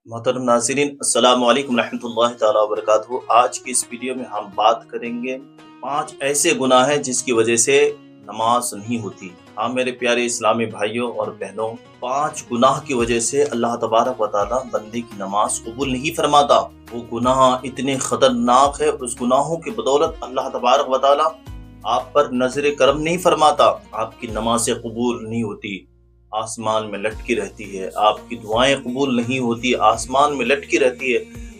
محترم ناظرین، السلام علیکم ورحمۃ اللہ تعالیٰ وبرکاتہ۔ آج کی اس ویڈیو میں ہم بات کریں گے 5 ایسے گناہ ہیں جس کی وجہ سے نماز نہیں ہوتی۔ ہاں میرے پیارے اسلامی بھائیوں اور بہنوں، 5 گناہ کی وجہ سے اللہ تبارک و تعالیٰ بندے کی نماز قبول نہیں فرماتا۔ وہ گناہ اتنے خطرناک ہے، اس گناہوں کی بدولت اللہ تبارک و تعالیٰ آپ پر نظر کرم نہیں فرماتا، آپ کی نمازیں قبول نہیں ہوتی، آسمان میں لٹکی رہتی ہے، آپ کی دعائیں قبول نہیں ہوتی، آسمان میں لٹکی رہتی ہے،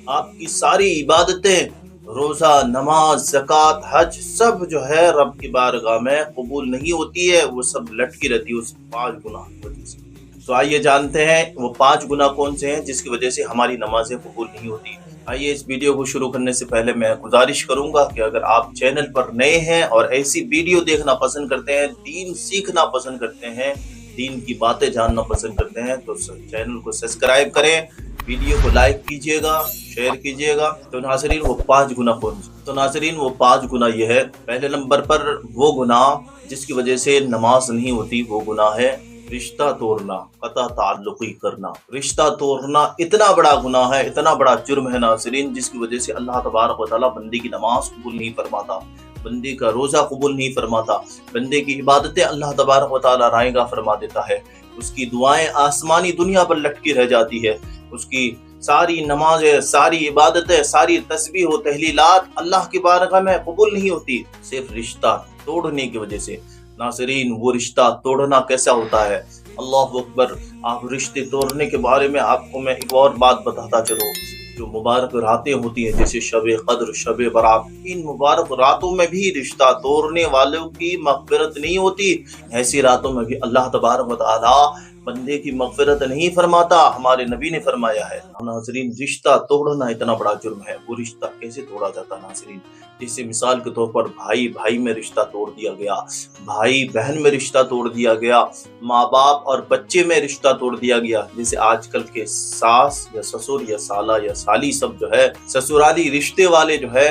آپ کی ساری عبادتیں، روزہ، نماز، زکوٰۃ، حج، سب جو ہے رب کی بارگاہ میں قبول نہیں ہوتی ہے، وہ سب لٹکی رہتی ہے اس 5 گناہ کی وجہ سے۔ تو آئیے جانتے ہیں وہ 5 گناہ کون سے ہیں جس کی وجہ سے ہماری نمازیں قبول نہیں ہوتی۔ آئیے اس ویڈیو کو شروع کرنے سے پہلے میں گزارش کروں گا کہ اگر آپ چینل پر نئے ہیں اور ایسی ویڈیو دیکھنا پسند کرتے ہیں، دین سیکھنا پسند کرتے ہیں، دین کی باتیں جاننا پسند کرتے ہیں، تو چینل کو سبسکرائب کریں، ویڈیو کو لائک کیجئے گا، شیئر کیجئے گا۔ تو ناظرین وہ 5 گناہ کون سے؟ تو ناظرین وہ 5 گناہ یہ ہے۔ پہلے نمبر پر وہ گناہ جس کی وجہ سے نماز نہیں ہوتی، وہ گناہ ہے رشتہ توڑنا، قطع تعلقی کرنا۔ رشتہ توڑنا اتنا بڑا گناہ ہے، اتنا بڑا جرم ہے ناظرین، جس کی وجہ سے اللہ تبارک و تعالیٰ بندے کی نماز قبول نہیں فرماتا، بندے کا روزہ قبول نہیں فرماتا، بندے کی عبادتیں اللہ تبارک و تعالیٰ رائے گاہ فرما دیتا ہے، اس کی دعائیں آسمانی دنیا پر لٹکی رہ جاتی ہے، اس کی ساری نمازیں، ساری عبادتیں، ساری تسبیح و تحلیلات اللہ کی بارگاہ میں قبول نہیں ہوتی، صرف رشتہ توڑنے کی وجہ سے۔ ناظرین وہ رشتہ توڑنا کیسا ہوتا ہے؟ اللہ اکبر۔ آپ رشتے توڑنے کے بارے میں آپ کو میں ایک اور بات بتاتا چلوں۔ جو مبارک راتیں ہوتی ہیں جیسے شب قدر، شب برات، ان مبارک راتوں میں بھی رشتہ توڑنے والوں کی مغفرت نہیں ہوتی۔ ایسی راتوں میں بھی اللہ تبارک و تعالیٰ بندے کی مغفرت نہیں فرماتا، ہمارے نبی نے فرمایا ہے۔ ناظرین رشتہ توڑنا اتنا بڑا جرم ہے، وہ رشتہ کیسے توڑا جاتا ناظرین؟ جیسے مثال کے طور پر بھائی بھائی میں رشتہ توڑ دیا گیا، بھائی بہن میں رشتہ توڑ دیا گیا، ماں باپ اور بچے میں رشتہ توڑ دیا گیا۔ جیسے آج کل کے ساس یا سسر یا سالہ یا سالی سب جو ہے سسرالی رشتے والے جو ہے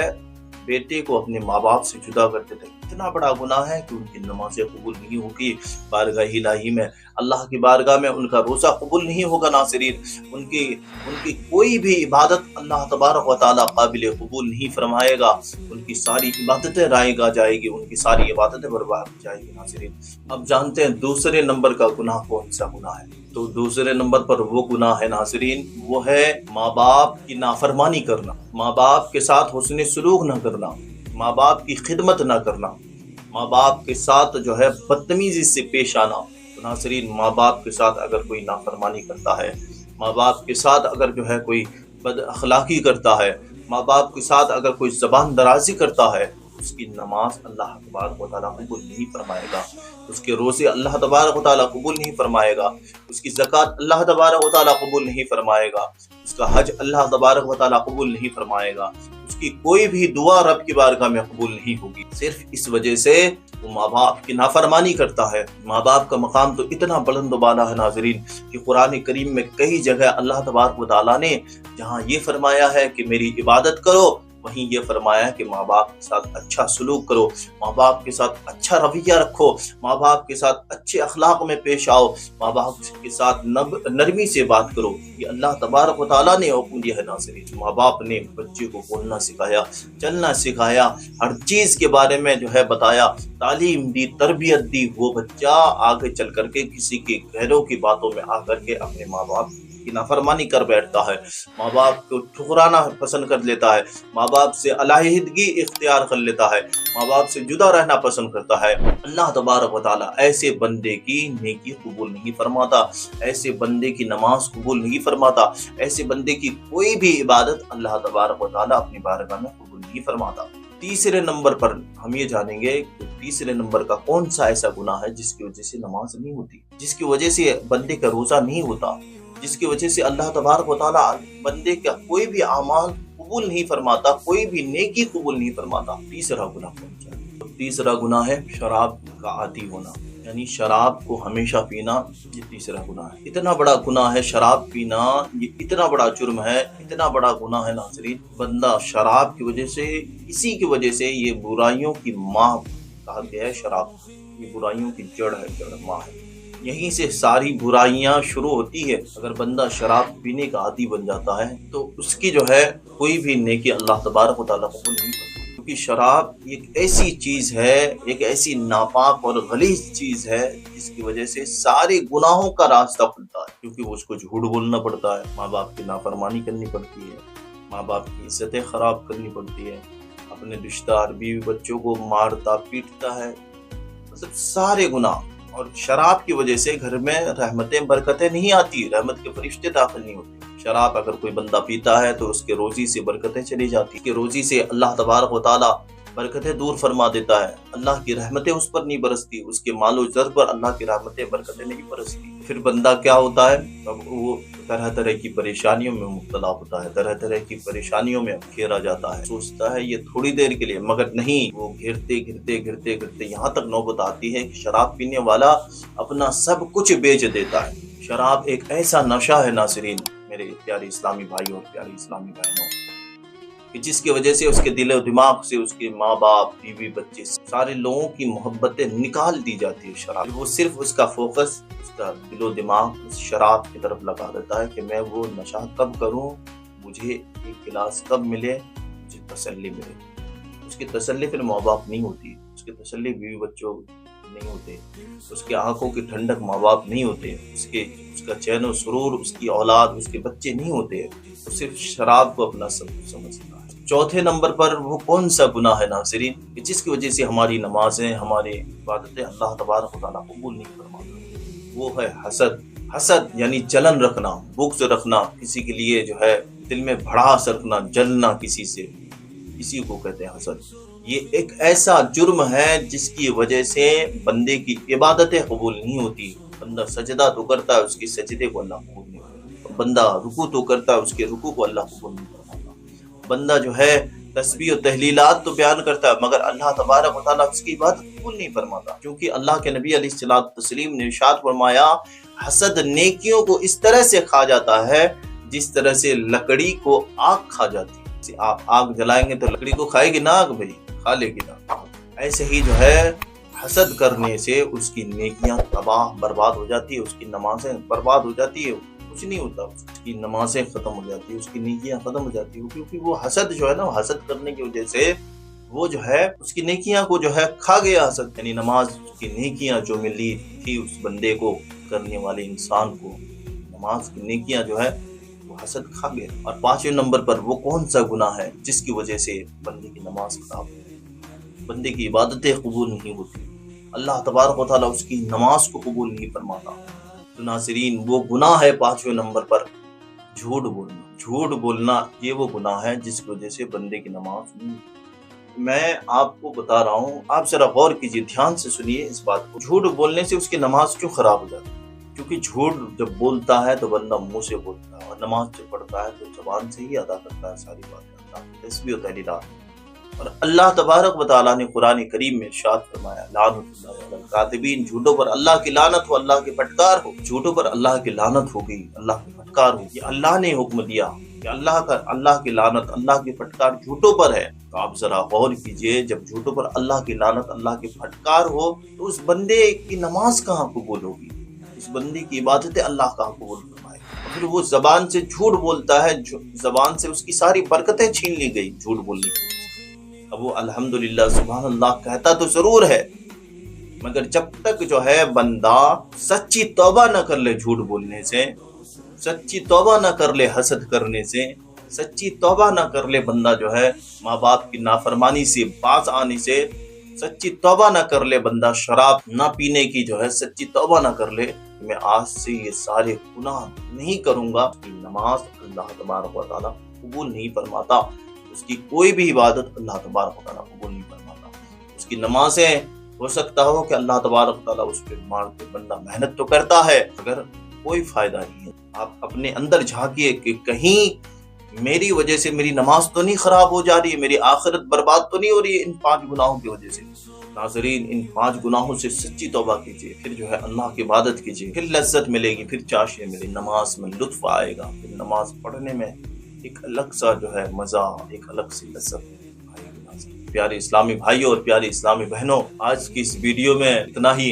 بیٹے کو اپنے ماں باپ سے جدا کرتے تھے۔ اتنا بڑا گناہ ہے کہ ان کی نمازیں قبول نہیں ہوگی بارگاہ الہی میں، اللہ کی بارگاہ میں ان کا روزہ قبول نہیں ہوگا ناظرین، ان کی کوئی بھی عبادت اللہ تبارک و تعالیٰ قابل قبول نہیں فرمائے گا، ان کی ساری عبادتیں رائے گاہ جائے گی، ان کی ساری عبادتیں برباد ہو جائے گی ناظرین۔ اب جانتے ہیں دوسرے نمبر کا گناہ کون سا گناہ ہے؟ تو دوسرے نمبر پر وہ گناہ ہے ناظرین، وہ ہے ماں باپ کی نافرمانی کرنا، ماں باپ کے ساتھ حسن سلوک نہ کرنا، ماں باپ کی خدمت نہ کرنا، ماں باپ کے ساتھ جو ہے بدتمیزی سے پیش آنا۔ تو ناظرین ماں باپ کے ساتھ اگر کوئی نافرمانی کرتا ہے، ماں باپ کے ساتھ اگر جو ہے کوئی بد اخلاقی کرتا ہے، ماں باپ کے ساتھ اگر کوئی زبان درازی کرتا ہے، اس کی نماز اللہ تبارک و تعالیٰ قبول نہیں فرمائے گا، اس کے روزے اللہ تبارک و تعالیٰ قبول نہیں فرمائے گا، اس کی زکوٰۃ اللہ تبارک و تعالیٰ قبول نہیں فرمائے گا، اس کا حج اللہ تبارک و تعالیٰ قبول نہیں فرمائے گا، اس کی کوئی بھی دعا رب کی بارگاہ میں قبول نہیں ہوگی، صرف اس وجہ سے وہ ماں باپ کی نافرمانی کرتا ہے۔ ماں باپ کا مقام تو اتنا بلند و بالا ہے ناظرین کہ قرآن کریم میں کئی جگہ اللہ تبارک و تعالیٰ نے جہاں یہ فرمایا ہے کہ میری عبادت کرو، وہیں یہ فرمایا ہے کہ ماں باپ کے ساتھ اچھا سلوک کرو، ماں باپ کے ساتھ اچھا رویہ رکھو، ماں باپ کے ساتھ اچھے اخلاق میں پیش آؤ، ماں باپ کے ساتھ نرمی سے بات کرو۔ یہ اللہ تبارک و تعالیٰ نے حکم دیا ہے ناظرین۔ ماں باپ نے بچے کو بولنا سکھایا، چلنا سکھایا، ہر چیز کے بارے میں جو ہے بتایا، تعلیم دی، تربیت دی، وہ بچہ آگے چل کر کے کسی کے غیروں کی باتوں میں آ کر کے اپنے ماں باپ کی نافرمانی کر بیٹھتا ہے، ماں باپ کو ٹھکرانا پسند کر لیتا ہے، ماں باپ سے علیحدگی اختیار کر لیتا ہے، ماں باپ سے جدا رہنا پسند کرتا ہے۔ اللہ تبارک و تعالیٰ ایسے بندے کی نیکی قبول نہیں فرماتا، ایسے بندے کی نماز قبول نہیں فرماتا، ایسے بندے کی کوئی بھی عبادت اللہ تبارک و تعالیٰ اپنی بارگاہ میں قبول نہیں فرماتا۔ تیسرے نمبر پر ہم یہ جانیں گے کہ تیسرے نمبر کا کون سا ایسا گناہ ہے جس کی وجہ سے نماز نہیں ہوتی، جس کی وجہ سے بندے کا روزہ نہیں ہوتا، جس کی وجہ سے اللہ تبارک و تعالیٰ بندے کا کوئی بھی اعمال قبول نہیں فرماتا، کوئی بھی نیکی قبول نہیں فرماتا۔ تیسرا گناہ کون سا ہے؟ تیسرا گناہ ہے شراب کا عادی ہونا، یعنی شراب کو ہمیشہ پینا، یہ تیسرا گناہ ہے۔ اتنا بڑا گناہ ہے شراب پینا، یہ اتنا بڑا جرم ہے، اتنا بڑا گناہ ہے ناظرین۔ بندہ شراب کی وجہ سے، اسی کی وجہ سے یہ برائیوں کی ماں کہا گیا ہے شراب، یہ برائیوں کی جڑ ہے، جڑ ماں ہے۔ یہیں سے ساری برائیاں شروع ہوتی ہے۔ اگر بندہ شراب پینے کا عادی بن جاتا ہے تو اس کی جو ہے کوئی بھی نیکی اللہ تبارک و تعالیٰ قبول نہیں کرتا، کیونکہ شراب ایک ایسی چیز ہے، ایک ایسی ناپاک اور غلیظ چیز ہے جس کی وجہ سے سارے گناہوں کا راستہ کھلتا ہے، کیونکہ وہ اس کو جھوٹ بولنا پڑتا ہے، ماں باپ کی نافرمانی کرنی پڑتی ہے، ماں باپ کی عزتیں خراب کرنی پڑتی ہے، اپنے رشتہ دار بیوی بچوں کو مارتا پیٹتا ہے، مطلب سارے گناہ۔ اور شراب کی وجہ سے گھر میں رحمتیں برکتیں نہیں آتی، رحمت کے فرشتے داخل نہیں ہوتے۔ شراب اگر کوئی بندہ پیتا ہے تو اس کے روزی سے برکتیں چلی جاتی، کہ روزی سے اللہ تبارک و تعالیٰ برکتیں دور فرما دیتا ہے، اللہ کی رحمتیں اس پر نہیں برستی، اس کے مال و زر پر اللہ کی رحمتیں برکتیں نہیں برستی۔ پھر بندہ کیا ہوتا ہے، اب وہ طرح طرح کی پریشانیوں میں مبتلا ہوتا ہے، طرح طرح کی پریشانیوں میں گھیرا جاتا ہے، سوچتا ہے یہ تھوڑی دیر کے لیے، مگر نہیں، وہ گھرتے گھرتے گھرتے گھرتے یہاں تک نوبت آتی ہے کہ شراب پینے والا اپنا سب کچھ بیچ دیتا ہے۔ شراب ایک ایسا نشہ ہے ناظرین، میرے پیارے اسلامی بھائیوں اور پیاری اسلامی بہنوں، کہ جس کی وجہ سے اس کے دل و دماغ سے اس کے ماں باپ بیوی بچے سارے لوگوں کی محبتیں نکال دی جاتی ہے شراب۔ وہ صرف اس کا فوکس، اس کا دل و دماغ اس شراب کی طرف لگا دیتا ہے کہ میں وہ نشہ کب کروں، مجھے ایک گلاس کب ملے، مجھے تسلی ملے۔ اس کی تسلی پھر ماں باپ نہیں ہوتی، اس کی تسلی بیوی بچوں نہیں ہوتے، اس کے آنکھوں کی ٹھنڈک ماں باپ نہیں ہوتے، اس کا چین و سرور، اس کی اولاد، اس کے بچے نہیں ہوتے، وہ صرف شراب کو اپنا سب کچھ سمجھتا ہے۔ چوتھے نمبر پر وہ کون سا گناہ ہے ناظرین، کہ جس کی وجہ سے ہماری نمازیں، ہماری عبادتیں اللہ تبارک و تعالیٰ قبول نہیں فرماتا، وہ ہے حسد۔ حسد یعنی جلن رکھنا، بغض رکھنا، کسی کے لیے جو ہے دل میں بھڑاس رکھنا، جلنا کسی سے، اسی کو کہتے ہیں حسد۔ یہ ایک ایسا جرم ہے جس کی وجہ سے بندے کی عبادتیں قبول نہیں ہوتی۔ بندہ سجدہ تو کرتا ہے، اس کی سجدے کو اللہ قبول نہیں کرتا، بندہ رکوع تو کرتا ہے، اس کے رکوع کو اللہ قبول نہیں کرتا، بندہ جو ہے تسبیح و تحلیلات تو بیان کرتا ہے، مگر اللہ تبارک و تعالیٰ اس کی عبادت قبول نہیں فرماتا، کیونکہ اللہ کے نبی علیہ الصلوۃ والتسلیم نے ارشاد فرمایا، حسد نیکیوں کو اس طرح سے کھا جاتا ہے جس طرح سے لکڑی کو آگ کھا جاتی ہے۔ آپ آگ جلائیں گے تو لکڑی کو کھائے گی نا آگ، بھائی کھا لے گی نا۔ ایسے ہی جو ہے حسد کرنے سے اس کی نیکیاں تباہ برباد ہو جاتی ہے، اس کی نمازیں برباد ہو جاتی ہے، کچھ نہیں ہوتا، اس کی نمازیں ختم ہو جاتی ہے، اس کی نیکیاں ختم ہو جاتی ہے، کیونکہ وہ حسد جو ہے نا، حسد کرنے کی وجہ سے وہ جو ہے اس کی نیکیاں کو جو ہے کھا گیا حسد، یعنی نماز کی نیکیاں جو ملی تھی اس بندے کو، کرنے والے انسان کو، نماز کی نیکیاں جو ہے وہ حسد کھا گیا۔ اور پانچویں نمبر پر وہ کون سا گناہ ہے جس کی وجہ سے بندے کی نماز خراب ہوتی ہے، بندے کی عبادتیں قبول نہیں ہوتی، اللہ تبارک و تعالیٰ اس کی نماز کو قبول نہیں فرماتا۔ تو ناظرین وہ گناہ ہے پانچویں نمبر پر جھوٹ بولنا۔ جھوٹ بولنا یہ وہ گناہ ہے جس کی وجہ سے بندے کی نماز نہیں ہوتی۔ میں آپ کو بتا رہا ہوں، آپ ذرا غور کیجیے، دھیان سے سنیے اس بات کو۔ جھوٹ بولنے سے اس کی نماز کیوں خراب ہو جاتی ہے؟ کیونکہ جھوٹ جب بولتا ہے تو بندہ منہ سے بولتا ہے، اور نماز جب پڑھتا ہے تو زبان سے ہی ادا کرتا ہے ساری باتیں، تسبیح و تحلیلات۔ اور اللہ تبارک و تعالیٰ نے قرآن کریم میں ارشاد فرمایا، لعنت اللہ علی الکاذبین، جھوٹوں پر اللہ کی لعنت ہو، اللہ کی پھٹکار ہو، جھوٹوں پر اللہ کی لعنت ہوگی، اللہ کی پھٹکار ہوگی۔ اللہ نے حکم دیا کہ اللہ کی لعنت، اللہ کی پھٹکار جھوٹوں پر ہے۔ تو آپ ذرا غور کیجئے، جب جھوٹوں پر اللہ کی لعنت، اللہ کی پھٹکار ہو تو اس بندے کی نماز کہاں قبول ہوگی، اس بندے کی عبادتیں اللہ کہاں قبول فرمائے گا؟ پھر وہ زبان سے جھوٹ بولتا ہے، زبان سے اس کی ساری برکتیں چھین لی گئی جھوٹ بولنے کی۔ اب وہ الحمدللہ سبحان اللہ کہتا تو ضرور ہے، مگر جب تک جو ہے بندہ سچی توبہ نہ کر لے جھوٹ بولنے سے، سچی توبہ نہ کر لے حسد کرنے سے، سچی توبہ نہ کر لے بندہ جو ہے ماں باپ کی نافرمانی سے باز آنے سے، سچی توبہ نہ کر لے بندہ شراب نہ پینے کی جو ہے سچی توبہ نہ کر لے، میں آج سے یہ سارے گناہ نہیں کروں گا، نماز اللہ تبارک و تعالیٰ قبول نہیں فرماتا، اس کی کوئی بھی عبادت اللہ تبارک و تعالیٰ قبول نہیں فرماتا۔ اس کی نمازیں ہو سکتا ہو کہ اللہ تبارک و تعالیٰ اس پہ مار کے بندہ محنت تو کرتا ہے، مگر کوئی فائدہ نہیں ہے۔ آپ اپنے اندر جھانکیے کہ کہیں میری وجہ سے میری نماز تو نہیں خراب ہو جا رہی ہے، میری آخرت برباد تو نہیں ہو رہی ہے ان 5 گناہوں کی وجہ سے۔ ناظرین ان 5 گناہوں سے سچی توبہ کیجیے، پھر جو ہے اللہ کی عبادت کیجیے، پھر لذت ملے گی، پھر چاشنی ملے گی، نماز میں لطف آئے گا، پھر نماز پڑھنے میں ایک الگ سا جو ہے مزہ، ایک الگ سی لذت آئے گی۔ پیارے اسلامی بھائیوں اور پیارے اسلامی بہنوں، آج کی اس ویڈیو میں اتنا ہی۔